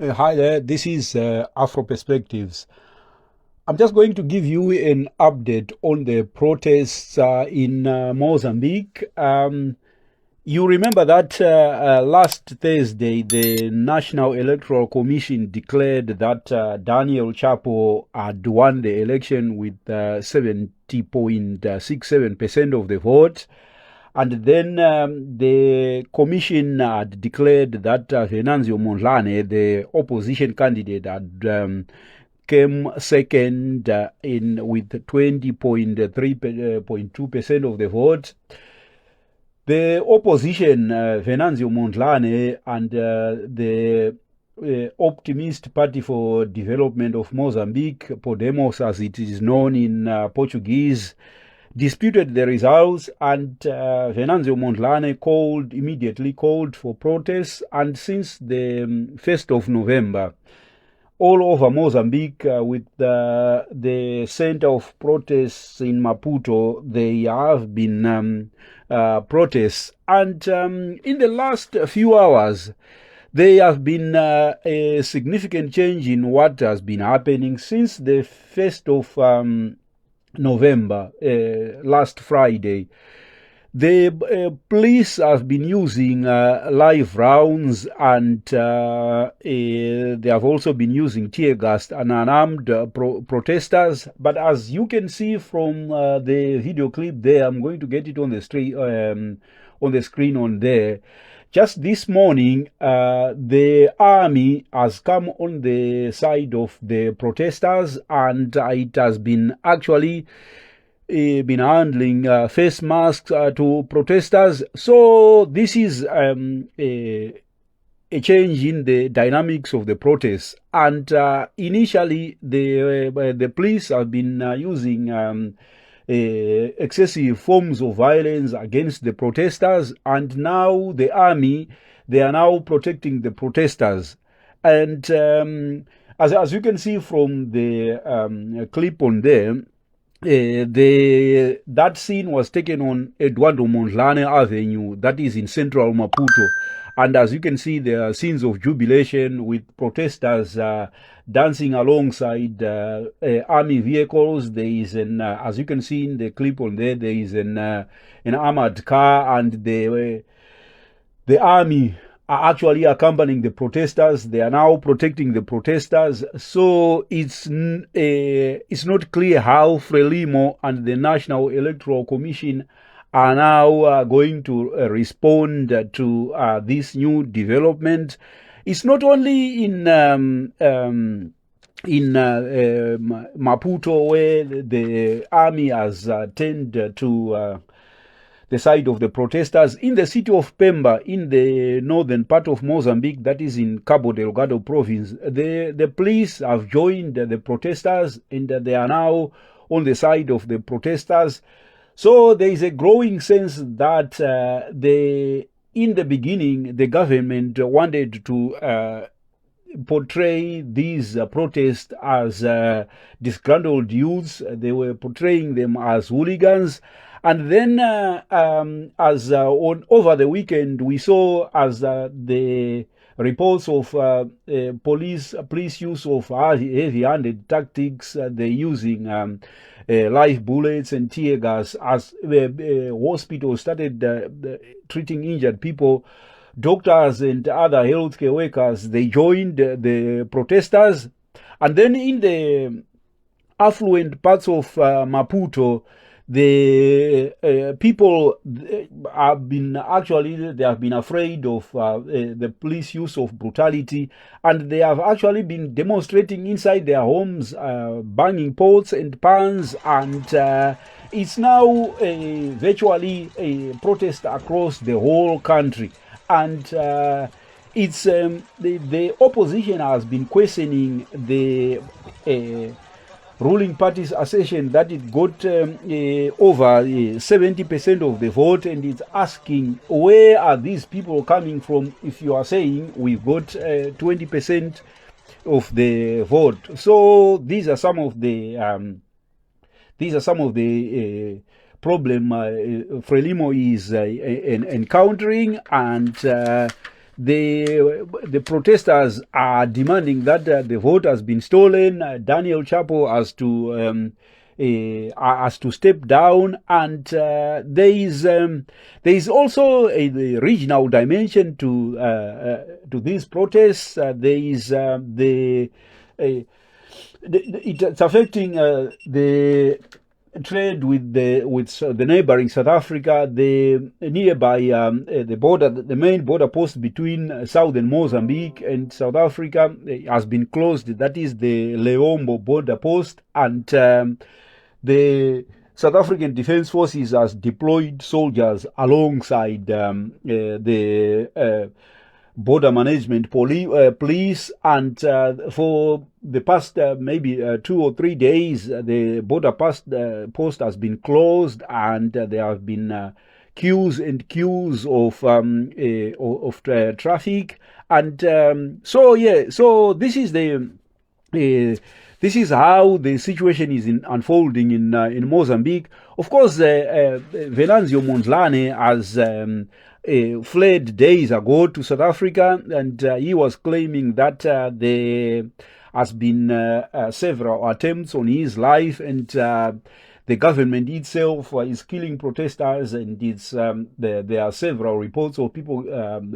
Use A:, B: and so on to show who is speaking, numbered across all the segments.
A: Hi there, this is Afro Perspectives. I'm just going to give you an update on the protests in Mozambique. You remember that last Thursday, the National Electoral Commission declared that Daniel Chapo had won the election with 70.67% of the vote. And then the commission had declared that Venanzio Mondlane, the opposition candidate, had came second in with 20.3.2% of the vote. The opposition, Venanzio Mondlane, and the Optimist Party for Development of Mozambique, Podemos as it is known in Portuguese, disputed the results, and Venanzio Mondlane immediately called for protests. And since the 1st of November, all over Mozambique, with the center of protests in Maputo, they have been protests. And in the last few hours, there have been a significant change in what has been happening since the 1st of November, last Friday. The police have been using live rounds, and they have also been using tear gas and unarmed protesters. But as you can see from the video clip there, I'm going to get it on the screen on there. Just this morning, the army has come on the side of the protesters, and it has been actually been handling face masks to protesters. So this is a change in the dynamics of the protests. And initially, the police have been using excessive forms of violence against the protesters, and now the army, they are now protecting the protesters. And as you can see from the clip on there, that scene was taken on Eduardo Mondlane Avenue, that is in central Maputo. And as you can see, there are scenes of jubilation with protesters dancing alongside army vehicles. There is as you can see in the clip on there, there is an armored car, and the army are actually accompanying the protesters. They are now protecting the protesters. So it's not clear how Frelimo and the National Electoral Commission are now going to respond to this new development. It's not only in Maputo, where the army has turned to the side of the protesters. In the city of Pemba, in the northern part of Mozambique, that is in Cabo Delgado province, the police have joined the protesters, and they are now on the side of the protesters. So there is a growing sense that in the beginning, the government wanted to portray these protests as disgruntled youths. They were portraying them as hooligans. And then, over the weekend, we saw as the reports of police use of heavy-handed tactics. They're using live bullets and tear gas. As hospitals started treating injured people, doctors and other healthcare workers, they joined the protesters. And then in the affluent parts of Maputo, the people have been afraid of the police use of brutality, and they have actually been demonstrating inside their homes, banging pots and pans, and it's now virtually a protest across the whole country. And it's the opposition has been questioning the ruling party's assertion that it got over 70% of the vote, and it's asking, where are these people coming from if you are saying we've got 20% of the vote? So these are some of the problem Frelimo is encountering, and the protesters are demanding that the vote has been stolen. Daniel Chapo has to step down, and there is also a regional dimension to these protests. It's affecting the trade with the neighboring South Africa. The nearby the border, the main border post between southern Mozambique and South Africa has been closed. That is the Leombo border post, and the South African Defence Forces has deployed soldiers alongside the border management police, and for the past maybe 2 or 3 days, the border post has been closed, and there have been queues and queues of traffic, and so this is how the situation is unfolding in Mozambique. Of course, Venancio Mondlane has fled days ago to South Africa, and he was claiming that there has been several attempts on his life, and the government itself is killing protesters, and there are several reports of people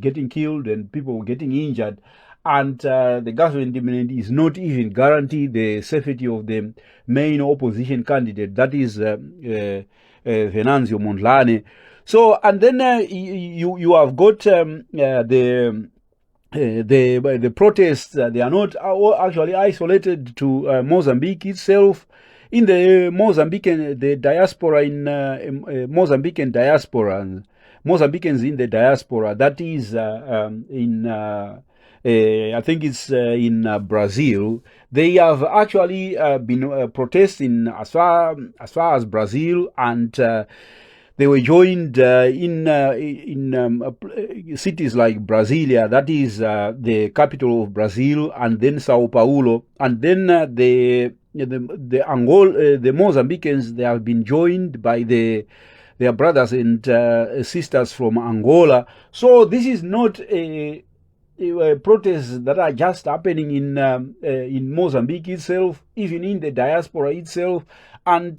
A: getting killed and people getting injured. And the government is not even guaranteed the safety of the main opposition candidate, that is Venancio Mondlane. So, and then you have got the protests. They are not actually isolated to Mozambique itself. In the Mozambican, the diaspora in Mozambican diaspora, Mozambicans in the diaspora, that is in I think it's in Brazil. They have actually been protesting as far as Brazil, and they were joined in cities like Brasilia, that is the capital of Brazil, and then Sao Paulo, and then the Mozambicans, they have been joined by their brothers and sisters from Angola. So this is not protests that are just happening in Mozambique itself, even in the diaspora itself. And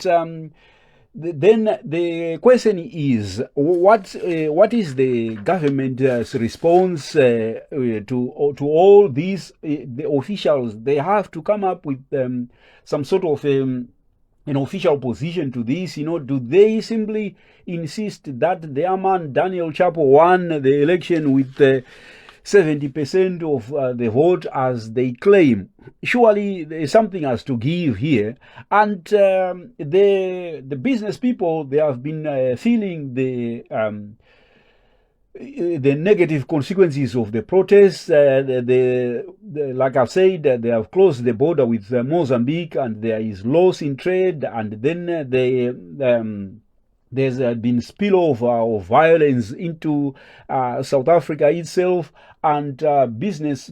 A: then the question is, what is the government's response to all these? The officials, they have to come up with some sort of an official position to this. Do they simply insist that their man Daniel Chapo won the election with 70% of the vote, as they claim? Surely something has to give here. And the business people, they have been feeling the negative consequences of the protests. Like I've said, they have closed the border with Mozambique, and there is loss in trade, and then there's been spillover of violence into South Africa itself, and business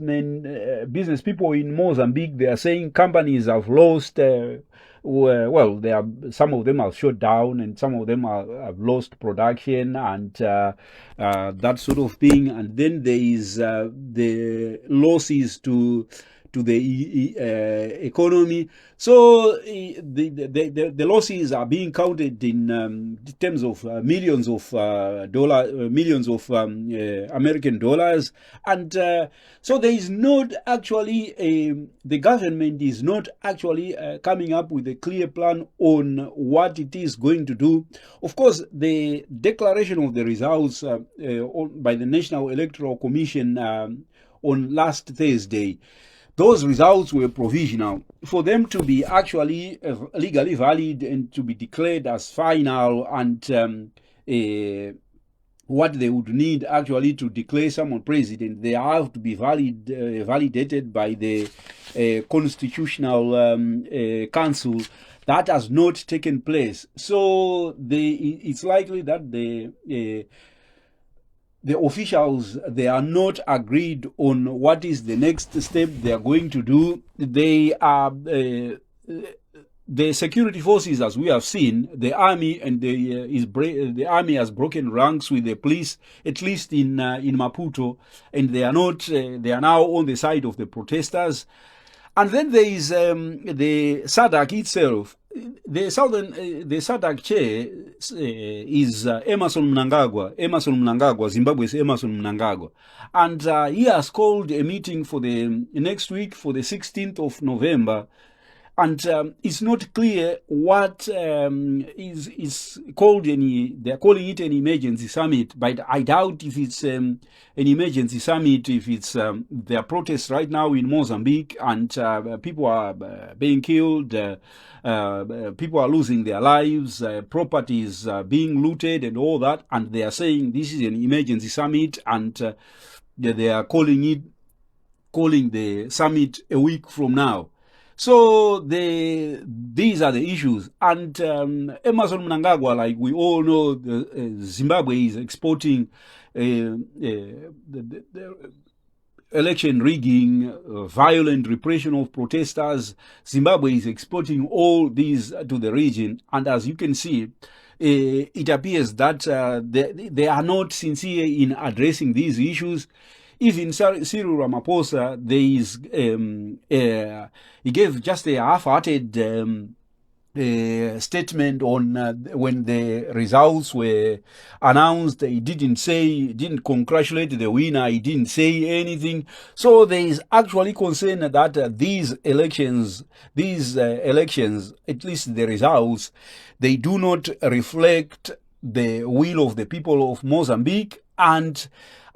A: people in Mozambique, they are saying companies have lost. Some of them are shut down, and some of them have lost production, and that sort of thing. And then there is the losses to the economy. So the losses are being counted in terms of millions of American dollars, and so there is not actually the government is not actually coming up with a clear plan on what it is going to do. Of course, the declaration of the results by the National Electoral Commission on last Thursday, those results were provisional. For them to be actually legally valid and to be declared as final, and what they would need actually to declare someone president, they have to be validated by the Constitutional Council. That has not taken place. So it's likely that the officials, they are not agreed on what is the next step they are going to do. They are the security forces, as we have seen, the army and the army has broken ranks with the police, at least in Maputo, and they are now on the side of the protesters. And then there is the SADC itself. The SADC chair is Emerson Mnangagwa, Zimbabwe's Emerson Mnangagwa. And he has called a meeting for the next week, for the 16th of November. And it's not clear what is called they're calling it an emergency summit, but I doubt if it's an emergency summit, if it's there are protests right now in Mozambique, and people are being killed, people are losing their lives, properties being looted and all that, and they are saying this is an emergency summit, and they are calling the summit a week from now. So these are the issues. And Emerson Mnangagwa, like we all know, Zimbabwe is exporting the election rigging, violent repression of protesters. Zimbabwe is exporting all these to the region. And as you can see, it appears that they are not sincere in addressing these issues. Even Cyril Ramaphosa, he gave just a half-hearted statement on when the results were announced. He didn't congratulate the winner. He didn't say anything. So there is actually concern that these elections, at least the results, they do not reflect the will of the people of Mozambique, and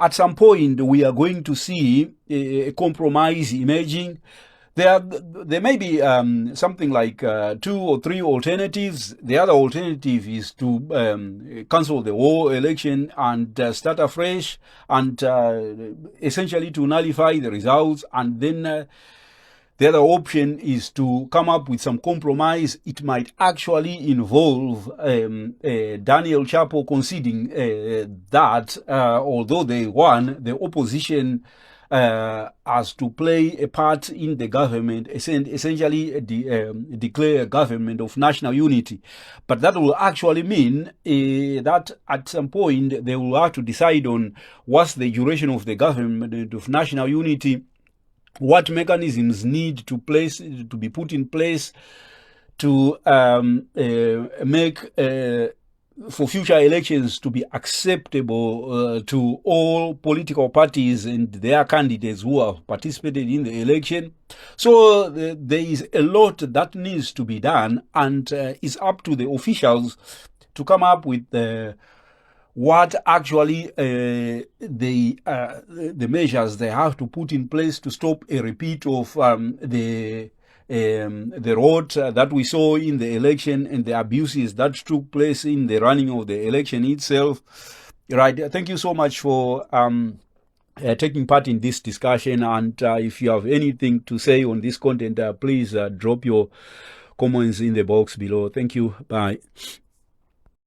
A: at some point we are going to see a compromise emerging. There may be something like 2 or 3 alternatives. The other alternative is to cancel the whole election and start afresh, and essentially to nullify the results. And then the other option is to come up with some compromise. It might actually involve Daniel Chapo conceding that although they won, the opposition has to play a part in the government, essentially declare a government of national unity. But that will actually mean that at some point they will have to decide on what's the duration of the government of national unity, what mechanisms need to be put in place to make for future elections to be acceptable to all political parties and their candidates who have participated in the election. So there is a lot that needs to be done, and it's up to the officials to come up with what actually the measures they have to put in place to stop a repeat of the rot that we saw in the election and the abuses that took place in the running of the election itself. Right. Thank you so much for taking part in this discussion. And if you have anything to say on this content, please drop your comments in the box below. Thank you. Bye.